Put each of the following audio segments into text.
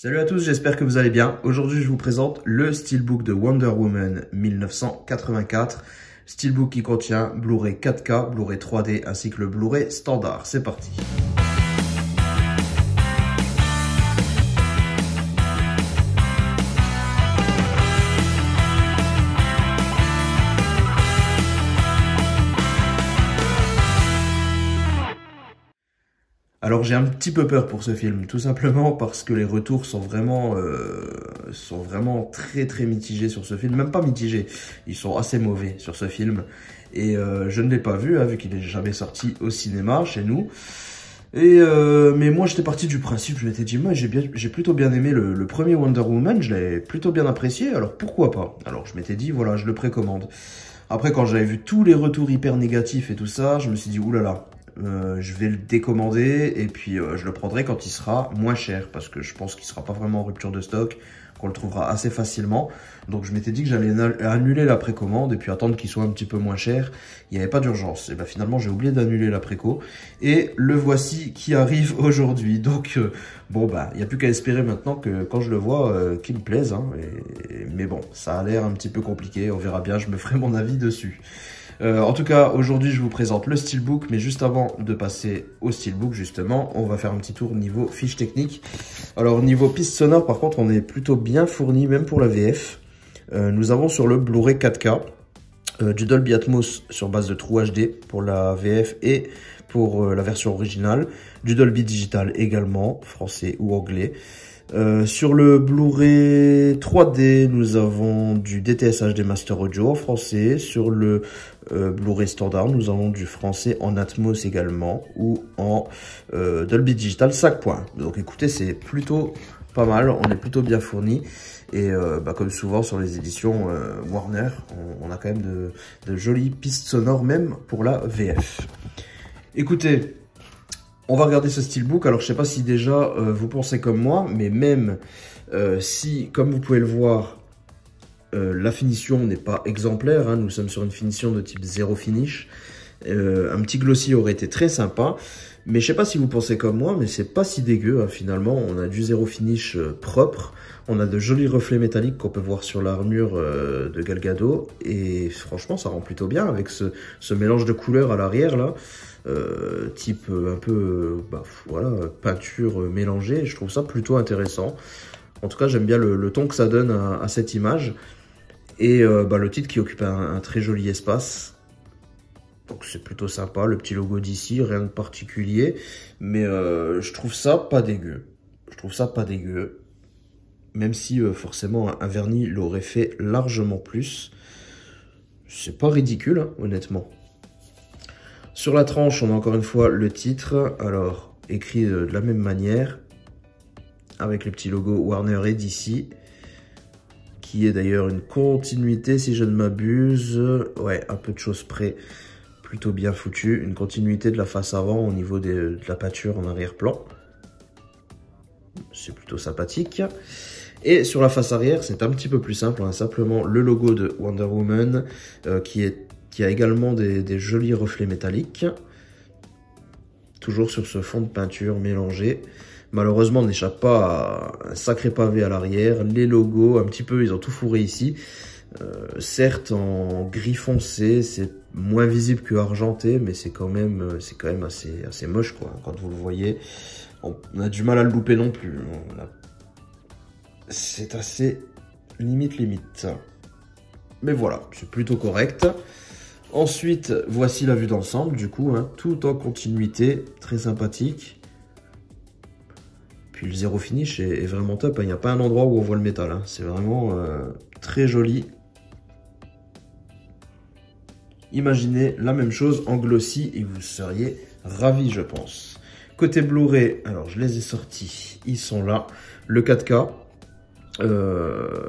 Salut à tous, j'espère que vous allez bien. Aujourd'hui, je vous présente le Steelbook de Wonder Woman 1984. Steelbook qui contient Blu-ray 4K, Blu-ray 3D ainsi que le Blu-ray standard. C'est parti. Alors j'ai un petit peu peur pour ce film, tout simplement parce que les retours sont vraiment très mitigés sur ce film, même pas mitigés, ils sont assez mauvais sur ce film. Et je ne l'ai pas vu, hein, vu qu'il n'est jamais sorti au cinéma chez nous. Et mais moi j'étais parti du principe, je m'étais dit moi j'ai plutôt bien aimé le premier Wonder Woman, je l'ai plutôt bien apprécié, alors pourquoi pas. Alors je m'étais dit voilà, je le précommande. Après quand j'avais vu tous les retours hyper négatifs et tout ça, je me suis dit oulala. Je vais le décommander et puis je le prendrai quand il sera moins cher parce que je pense qu'il sera pas vraiment en rupture de stock, qu'on le trouvera assez facilement. Donc je m'étais dit que j'allais annuler la précommande et puis attendre qu'il soit un petit peu moins cher. Il n'y avait pas d'urgence. Et ben finalement j'ai oublié d'annuler la préco et le voici qui arrive aujourd'hui. Donc bon bah il n'y a plus qu'à espérer maintenant que quand je le vois qu'il me plaise. Hein, mais bon ça a l'air un petit peu compliqué. On verra bien. Je me ferai mon avis dessus. En tout cas, aujourd'hui, je vous présente le Steelbook, mais juste avant de passer au Steelbook, justement, on va faire un petit tour niveau fiche technique. Alors, niveau piste sonore, par contre, on est plutôt bien fourni, même pour la VF. Nous avons sur le Blu-ray 4K du Dolby Atmos sur base de True HD pour la VF et pour la version originale, du Dolby Digital également, français ou anglais. Sur le Blu-ray 3D, nous avons du DTS HD Master Audio en français. Sur le Blu-ray standard, nous avons du français en Atmos également ou en Dolby Digital 5 points. Donc écoutez, c'est plutôt pas mal, on est plutôt bien fourni. Et comme souvent sur les éditions Warner, on a quand même de jolies pistes sonores même pour la VF. Écoutez, on va regarder ce Steelbook. Alors, je sais pas si déjà vous pensez comme moi, mais même si, comme vous pouvez le voir, la finition n'est pas exemplaire. Hein, nous sommes sur une finition de type zéro finish. Un petit glossy aurait été très sympa. Mais je sais pas si vous pensez comme moi, mais c'est pas si dégueu. Hein, finalement, on a du zéro finish propre. On a de jolis reflets métalliques qu'on peut voir sur l'armure de Gal Gadot. Et franchement, ça rend plutôt bien avec ce mélange de couleurs à l'arrière là. Type un peu voilà, peinture mélangée. Je trouve ça plutôt intéressant. En tout cas, j'aime bien le ton que ça donne à cette image. Et le titre qui occupe un très joli espace. Donc c'est plutôt sympa, le petit logo d'ici, rien de particulier. Mais je trouve ça pas dégueu. Je trouve ça pas dégueu. Même si forcément un vernis l'aurait fait largement plus. C'est pas ridicule, hein, honnêtement. Sur la tranche, on a encore une fois le titre, alors écrit de la même manière, avec le petit logo Warner et DC, qui est d'ailleurs une continuité si je ne m'abuse, ouais, un peu de choses près, plutôt bien foutu, une continuité de la face avant au niveau de la peinture en arrière-plan, c'est plutôt sympathique. Et sur la face arrière, c'est un petit peu plus simple, hein, simplement le logo de Wonder Woman qui a également des jolis reflets métalliques. Toujours sur ce fond de peinture mélangé. Malheureusement, on n'échappe pas à un sacré pavé à l'arrière. Les logos, un petit peu, ils ont tout fourré ici. Certes, en gris foncé, c'est moins visible que argenté, mais c'est quand même assez moche, quoi. Quand vous le voyez, on a du mal à le louper non plus. C'est assez limite. Mais voilà, c'est plutôt correct. Ensuite, voici la vue d'ensemble, du coup, hein, tout en continuité, très sympathique. Puis le zéro finish est vraiment top, hein. Il n'y a pas un endroit où on voit le métal, hein. C'est vraiment très joli. Imaginez la même chose en glossy et vous seriez ravis, je pense. Côté Blu-ray, alors je les ai sortis, ils sont là. Le 4K,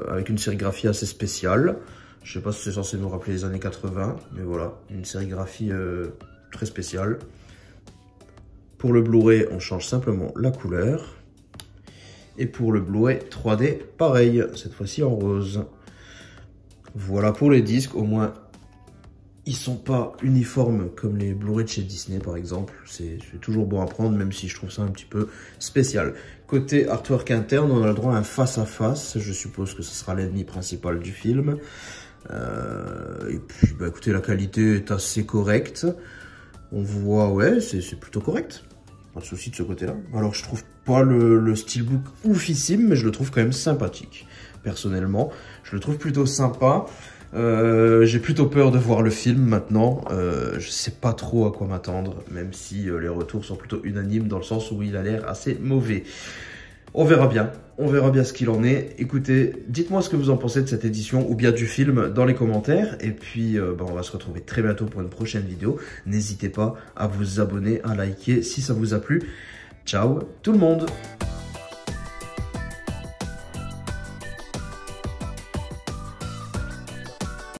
avec une sérigraphie assez spéciale. Je sais pas si c'est censé nous rappeler les années 80, mais voilà, une sérigraphie très spéciale. Pour le Blu-ray, on change simplement la couleur. Et pour le Blu-ray 3D, pareil, cette fois-ci en rose. Voilà pour les disques, au moins Ils sont pas uniformes comme les Blu-ray de chez Disney par exemple. C'est toujours bon à prendre, même si je trouve ça un petit peu spécial. Côté artwork interne, on a le droit à un face-à-face. Je suppose que ce sera l'ennemi principal du film. Et puis, bah, écoutez, la qualité est assez correcte. On voit, ouais, c'est plutôt correct. Pas de souci de ce côté-là. Alors, je trouve pas le steelbook oufissime, mais je le trouve quand même sympathique. Personnellement, je le trouve plutôt sympa. J'ai plutôt peur de voir le film maintenant. Je sais pas trop à quoi m'attendre, même si les retours sont plutôt unanimes dans le sens où il a l'air assez mauvais. On verra bien ce qu'il en est. Écoutez, dites-moi ce que vous en pensez de cette édition ou bien du film dans les commentaires. Et puis, on va se retrouver très bientôt pour une prochaine vidéo. N'hésitez pas à vous abonner, à liker si ça vous a plu. Ciao tout le monde!